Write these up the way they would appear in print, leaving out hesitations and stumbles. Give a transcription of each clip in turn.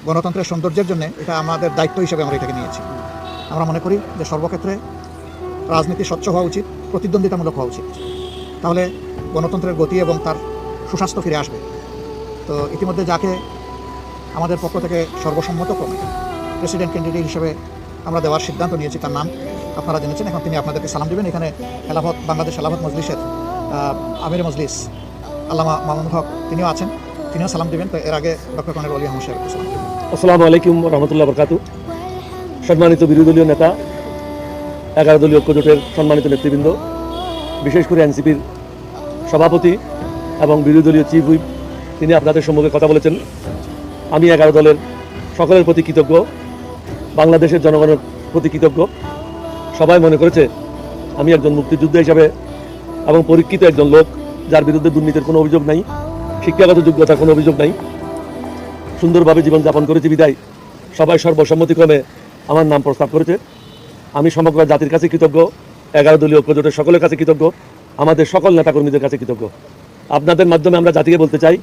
গণতন্ত্রের সৌন্দর্যের জন্য এটা আমাদের দায়িত্ব হিসেবে আমরা এটাকে নিয়েছি। আমরা মনে করি যে সর্বক্ষেত্রে রাজনীতি স্বচ্ছ হওয়া উচিত, প্রতিদ্বন্দ্বিতামূলক হওয়া উচিত, তাহলে গণতন্ত্রের গতি এবং তার সুস্বাস্থ্য ফিরে আসবে। তো ইতিমধ্যে যাকে আমাদের পক্ষ থেকে সর্বসম্মতক্রমে প্রেসিডেন্ট ক্যান্ডিডেট হিসেবে আমরা দেওয়ার সিদ্ধান্ত নিয়েছি, তার নাম আপনারা জেনেছেন। এখন তিনি আপনাদেরকে সালাম দেবেন। এখানে বাংলাদেশ খেলাফত মজলিসের আমির মজলিস আল্লামা মামুনুল হক তিনিও আছেন, তিনিও সালাম দেবেন। তো এর আগে ডক্টর কর্নেল ওলি আহমদ সাহেব সালাম দেবেন। আসসালামু আলাইকুম রহমতুল্লাহ বরকাতু। সম্মানিত বিরোধী দলীয় নেতা, 11 দলীয় ঐক্যজোটের সম্মানিত নেতৃবৃন্দ, বিশেষ করে এনসিপির সভাপতি এবং বিরোধী দলীয় চিফ হুইপ, তিনি আপনাদের সম্মুখে কথা বলেছেন। আমি 11 দলের সকলের প্রতি কৃতজ্ঞ, বাংলাদেশের জনগণের প্রতি কৃতজ্ঞ। সবাই মনে করেছে আমি একজন মুক্তিযোদ্ধা হিসাবে এবং পরীক্ষিত একজন লোক, যার বিরুদ্ধে দুর্নীতির কোনো অভিযোগ নাই, শিক্ষাগত যোগ্যতার কোনো অভিযোগ নাই, সুন্দরভাবে জীবনযাপন করেছে বিদায় সবাই সর্বসম্মতিক্রমে আমার নাম প্রস্তাব করেছে। আমি সমগ্র জাতির কাছে কৃতজ্ঞ, 11 দলীয় ঐক্যজোটের সকলের কাছে কৃতজ্ঞ, আমাদের সকল নেতাকর্মীদের কাছে কৃতজ্ঞ। আপনাদের মাধ্যমে আমরা জাতিকে বলতে চাই,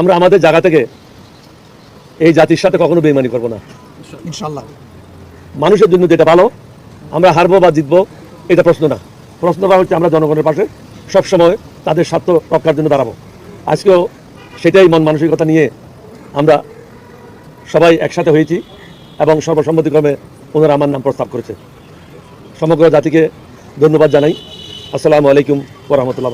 আমরা আমাদের জায়গা থেকে এই জাতির সাথে কখনো বেইমানি করব না ইনশাআল্লাহ। মানুষের জন্য যেটা ভালো, আমরা হারবো বা জিতবো এটা প্রশ্ন না। প্রশ্নটা হচ্ছে আমরা জনগণের পাশে সবসময় তাদের স্বার্থ রক্ষার জন্য দাঁড়াবো। আজকেও সেটাই মন মানসিকতা নিয়ে আমরা সবাই একসাথে হয়েছি এবং সর্বসম্মতিক্রমে ওনারা আমার নাম প্রস্তাব করেছে। সমগ্র জাতিকে ধন্যবাদ জানাই। আসসালামু আলাইকুম ওয়া রাহমাতুল্লাহ।